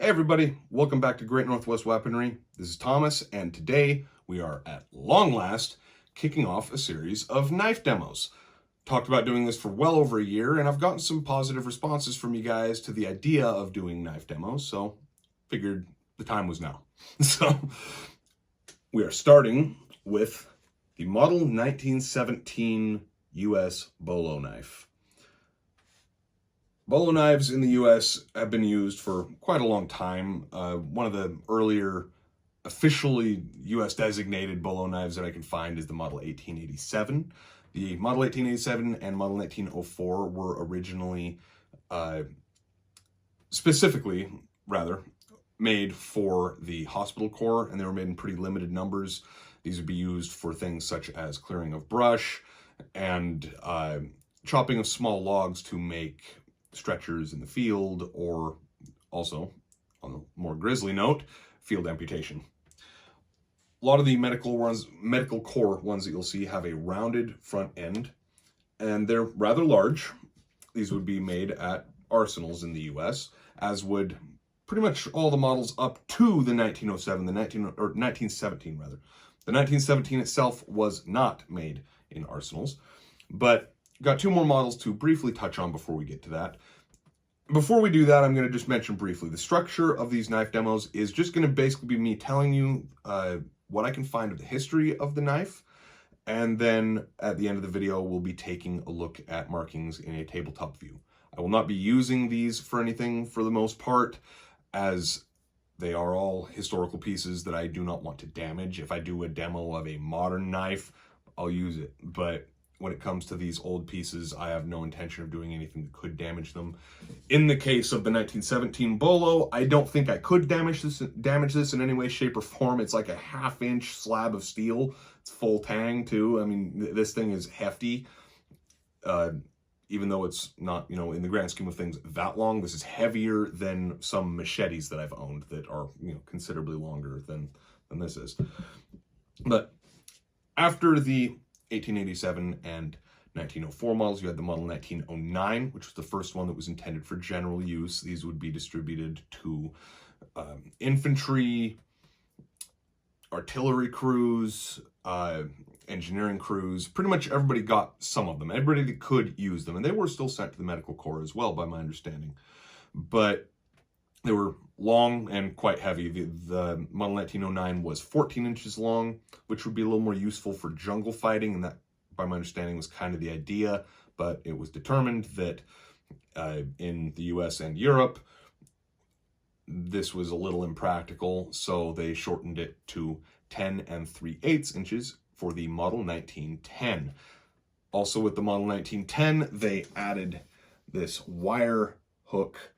Hey everybody, welcome back to Great Northwest Weaponry. This is Thomas, and today we are at long last kicking off a series of knife demos. Talked about doing this for well over a year, and I've gotten some positive responses from you guys to the idea of doing knife demos, so figured the time was now. So we are starting with the Model 1917 US Bolo Knife. Bolo knives in the US have been used for quite a long time. One of the earlier officially US designated Bolo knives that I can find is the Model 1887. The Model 1887 and Model 1904 were originally, specifically, made for the hospital corps, and they were made in pretty limited numbers. These would be used for things such as clearing of brush and chopping of small logs to make stretchers in the field, or also, on a more grisly note, field amputation. A lot of the medical core ones that you'll see have a rounded front end, and they're rather large. These would be made at arsenals in the US, as would pretty much all the models up to the 1907, 1917 rather. The 1917 itself was not made in arsenals, but got two more models to briefly touch on before we get to that. Before we do that, I'm going to just mention briefly, the structure of these knife demos is just going to basically be me telling you what I can find of the history of the knife, and then at the end of the video, we'll be taking a look at markings in a tabletop view. I will not be using these for anything for the most part, as they are all historical pieces that I do not want to damage. If I do a demo of a modern knife, I'll use it, but when it comes to these old pieces, I have no intention of doing anything that could damage them. In the case of the 1917 Bolo, I don't think I could damage this in any way, shape, or form. It's like a half-inch slab of steel. It's full tang, too. I mean, this thing is hefty. Even though it's not, in the grand scheme of things, that long, this is heavier than some machetes that I've owned that are, considerably longer than this is. But after the 1887 and 1904 models, you had the Model 1909, which was the first one that was intended for general use. These would be distributed to infantry, artillery crews, engineering crews. Pretty much everybody got some of them. Everybody that could use them, and they were still sent to the medical corps as well, by my understanding. But they were long and quite heavy. The Model 1909 was 14 inches long, which would be a little more useful for jungle fighting, and that, by my understanding, was kind of the idea, but it was determined that in the US and Europe, this was a little impractical, so they shortened it to 10 3/8 inches for the Model 1910. Also with the Model 1910, they added this wire hook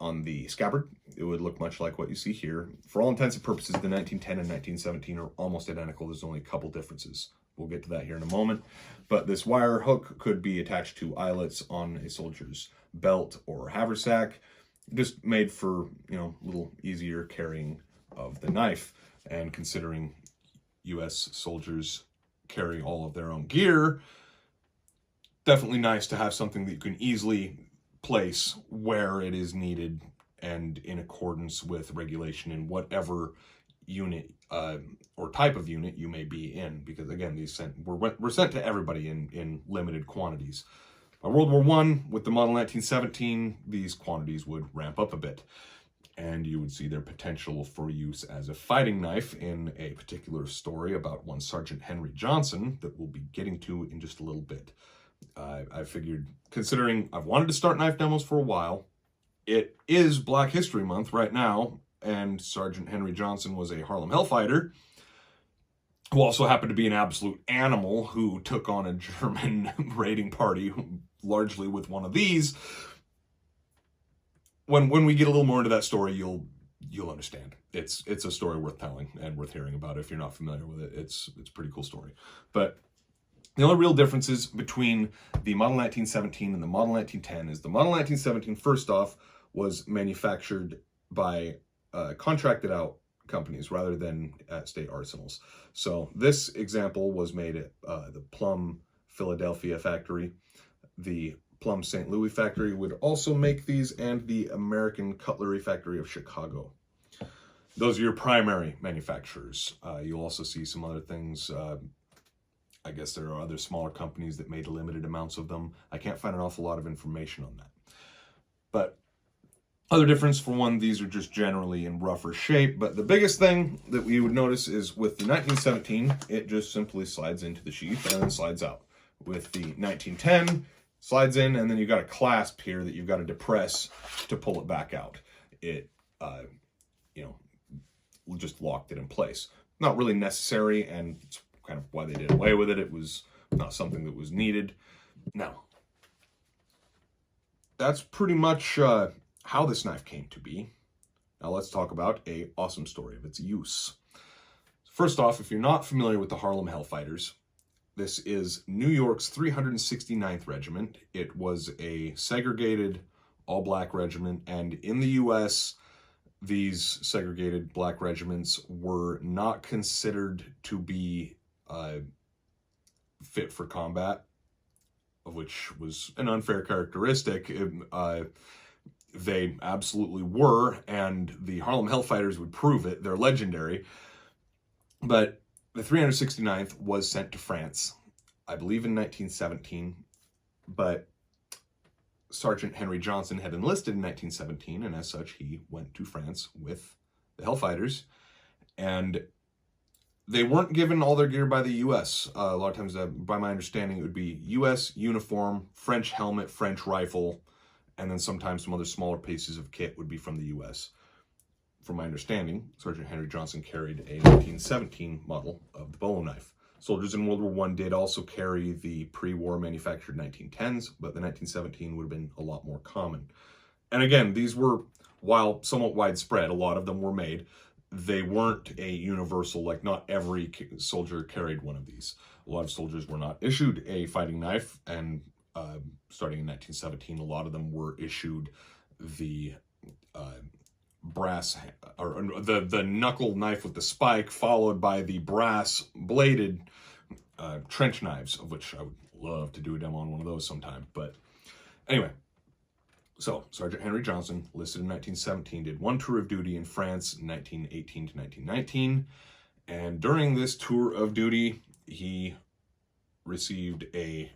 on the scabbard. It would look much like what you see here. For all intents and purposes, the 1910 and 1917 are almost identical. There's only a couple differences. We'll get to that here in a moment. But this wire hook could be attached to eyelets on a soldier's belt or haversack, just made for, a little easier carrying of the knife. And considering US soldiers carry all of their own gear, definitely nice to have something that you can easily place where it is needed and in accordance with regulation in whatever unit or type of unit you may be in, because again, these were sent to everybody in limited quantities. By World War I, with the Model 1917, these quantities would ramp up a bit, and you would see their potential for use as a fighting knife in a particular story about one Sergeant Henry Johnson that we'll be getting to in just a little bit. I figured, considering I've wanted to start knife demos for a while, it is Black History Month right now, and Sergeant Henry Johnson was a Harlem Hellfighter who also happened to be an absolute animal who took on a German raiding party, largely with one of these. When we get a little more into that story, you'll understand. It's a story worth telling and worth hearing about. If you're not familiar with it, it's a pretty cool story. But the only real differences between the Model 1917 and the Model 1910 is the Model 1917, first off, was manufactured by contracted out companies rather than at state arsenals. So this example was made at the Plum, Philadelphia factory. The Plum St. Louis factory would also make these, and the American Cutlery Factory of Chicago. Those are your primary manufacturers. You'll also see some other things. I guess there are other smaller companies that made limited amounts of them. I can't find an awful lot of information on that. But other difference, for one, these are just generally in rougher shape. But the biggest thing that we would notice is with the 1917, it just simply slides into the sheath and then slides out. With the 1910, slides in, and then you've got a clasp here that you've got to depress to pull it back out. It, just locked it in place. Not really necessary, and it's kind of why they did away with it. It was not something that was needed. Now, that's pretty much how this knife came to be. Now let's talk about an awesome story of its use. First off, if you're not familiar with the Harlem Hellfighters, this is New York's 369th Regiment. It was a segregated all-black regiment, and in the U.S., these segregated black regiments were not considered to be fit for combat, which was an unfair characteristic. They absolutely were, and the Harlem Hellfighters would prove it. They're legendary. But the 369th was sent to France, I believe in 1917, but Sergeant Henry Johnson had enlisted in 1917, and as such, he went to France with the Hellfighters, and they weren't given all their gear by the U.S. A lot of times, by my understanding, it would be U.S. uniform, French helmet, French rifle, and then sometimes some other smaller pieces of kit would be from the U.S. From my understanding, Sergeant Henry Johnson carried a 1917 model of the Bolo Knife. Soldiers in World War I did also carry the pre-war manufactured 1910s, but the 1917 would have been a lot more common. And again, these were, while somewhat widespread, a lot of them were made, they weren't a universal, like not every soldier carried one of these. A lot of soldiers were not issued a fighting knife, and starting in 1917, a lot of them were issued the brass, or the knuckle knife with the spike, followed by the brass bladed trench knives, of which I would love to do a demo on one of those sometime. But anyway, so Sergeant Henry Johnson, listed in 1917, did one tour of duty in France, 1918 to 1919, and during this tour of duty, he received a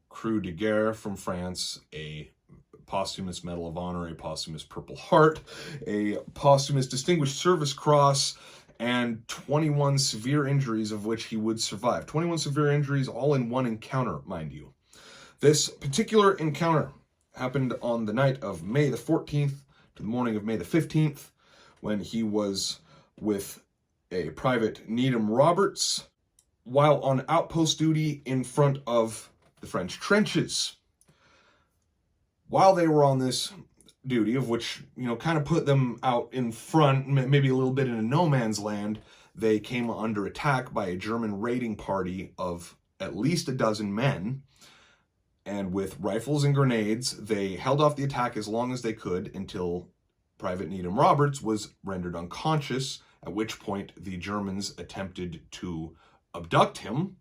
Croix de Guerre from France, a posthumous Medal of Honor, a posthumous Purple Heart, a posthumous Distinguished Service Cross, and 21 severe injuries of which he would survive. 21 severe injuries, all in one encounter, mind you. This particular encounter happened on the night of May the 14th to the morning of May the 15th, when he was with a Private Needham Roberts while on outpost duty in front of the French trenches. While they were on this duty, of which, kind of put them out in front, maybe a little bit in a no man's land, they came under attack by a German raiding party of at least a dozen men. And with rifles and grenades, they held off the attack as long as they could until Private Needham Roberts was rendered unconscious, at which point the Germans attempted to abduct him,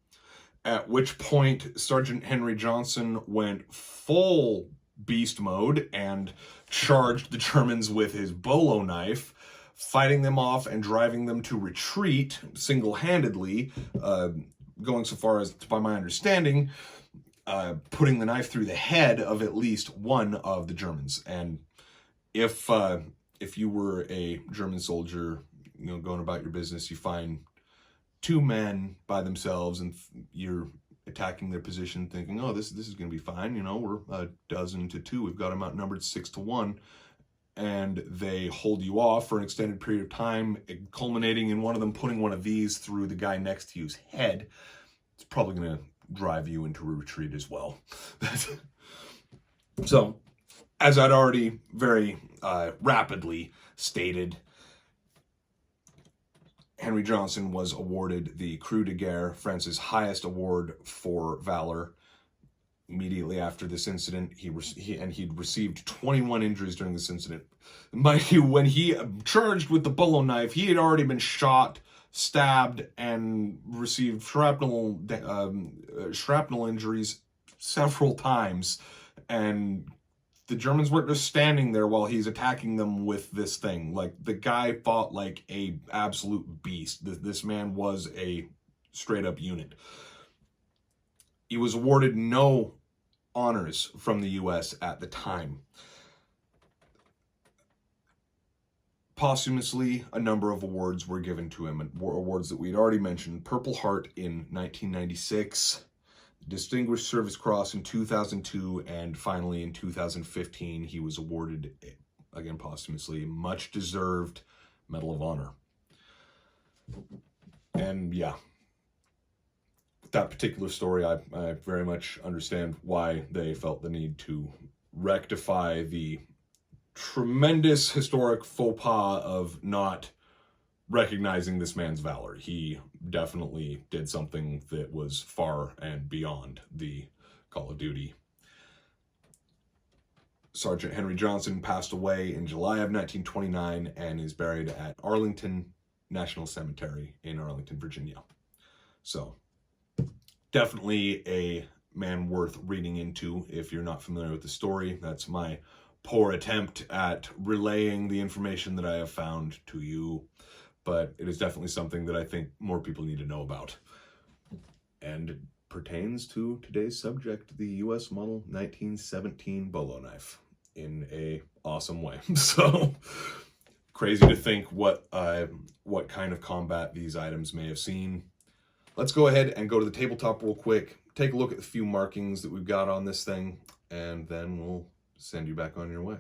at which point Sergeant Henry Johnson went full beast mode and charged the Germans with his Bolo Knife, fighting them off and driving them to retreat single-handedly, going so far as, by my understanding, putting the knife through the head of at least one of the Germans. And if you were a German soldier, going about your business, you find two men by themselves and you're attacking their position thinking, oh, this is going to be fine. We're 12-2. We've got them outnumbered 6-1. And they hold you off for an extended period of time, culminating in one of them putting one of these through the guy next to you's head. It's probably going to drive you into a retreat as well. So, as I'd already very rapidly stated, Henry Johnson was awarded the Croix de Guerre, France's highest award for valor. Immediately after this incident, he'd received 21 injuries during this incident. Mind you, when he charged with the Bolo Knife, he had already been shot, stabbed, and received shrapnel injuries several times. And the Germans weren't just standing there while he's attacking them with this thing. Like, the guy fought like a absolute beast. This man was a straight up unit. He was awarded no honors from the US at the time. Posthumously, a number of awards were given to him, awards that we'd already mentioned. Purple Heart in 1996, Distinguished Service Cross in 2002, and finally in 2015 he was awarded, again posthumously, much deserved Medal of Honor. And yeah, that particular story, I very much understand why they felt the need to rectify the tremendous historic faux pas of not recognizing this man's valor. He definitely did something that was far and beyond the Call of Duty. Sergeant Henry Johnson passed away in July of 1929 and is buried at Arlington National Cemetery in Arlington, Virginia. So, definitely a man worth reading into if you're not familiar with the story. That's my poor attempt at relaying the information that I have found to you, but it is definitely something that I think more people need to know about. And it pertains to today's subject, the US model 1917 Bolo Knife, in a awesome way. So, crazy to think what kind of combat these items may have seen. Let's go ahead and go to the tabletop real quick, take a look at the few markings that we've got on this thing, and then we'll send you back on your way.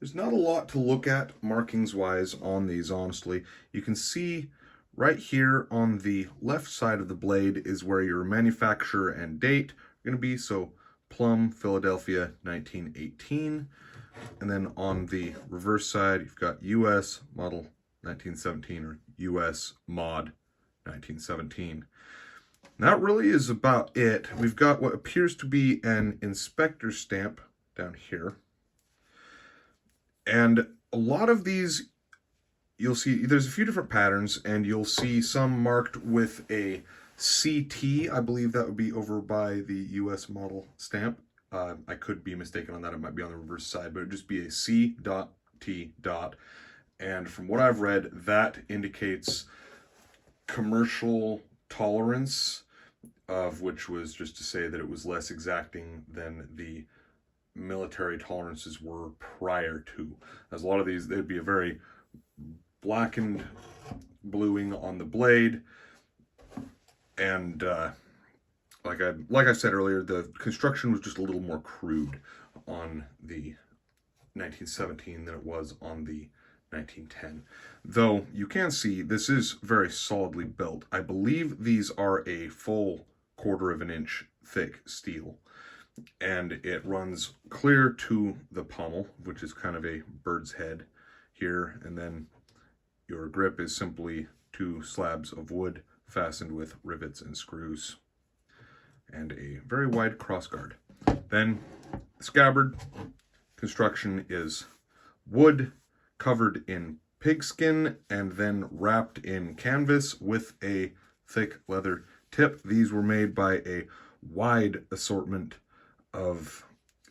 There's not a lot to look at markings-wise on these, honestly. You can see right here on the left side of the blade is where your manufacturer and date are going to be. So, Plum, Philadelphia, 1918. And then on the reverse side, you've got US model 1917 or US mod 1917. And that really is about it. We've got what appears to be an inspector stamp down here. And a lot of these, you'll see, there's a few different patterns, and you'll see some marked with a CT. I believe that would be over by the US model stamp. I could be mistaken on that. It might be on the reverse side, but it would just be a C.T. And from what I've read, that indicates commercial tolerance, of which was just to say that it was less exacting than the military tolerances were prior to. As a lot of these, there'd be a very blackened bluing on the blade, and like I said earlier, the construction was just a little more crude on the 1917 than it was on the 1910. Though you can see this is very solidly built. I believe these are a full 1/4 of an inch thick steel, and it runs clear to the pommel, which is kind of a bird's head here, and then your grip is simply 2 slabs of wood fastened with rivets and screws, and a very wide crossguard. Then scabbard construction is wood covered in pigskin and then wrapped in canvas with a thick leather tip. These were made by a wide assortment of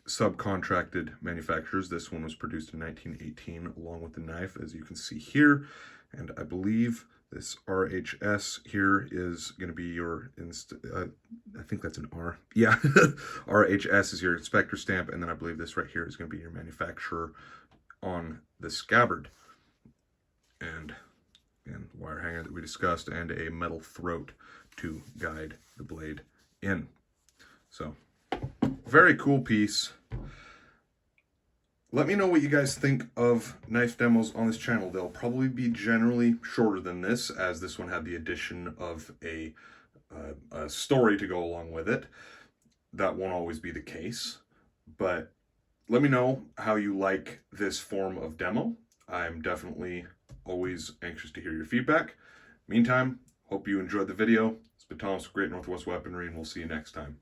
subcontracted manufacturers. This one was produced in 1918 along with the knife, as you can see here. And I believe this RHS here is going to be your, I think that's an R. Yeah, RHS is your inspector stamp, and then I believe this right here is going to be your manufacturer on the scabbard. And wire hanger that we discussed, and a metal throat to guide the blade in. So, very cool piece. Let me know what you guys think of knife demos on this channel. They'll probably be generally shorter than this, as this one had the addition of a story to go along with it. That won't always be the case, but let me know how you like this form of demo. I'm definitely always anxious to hear your feedback. Meantime, hope you enjoyed the video. It's been Thomas with Great Northwest Weaponry, and we'll see you next time.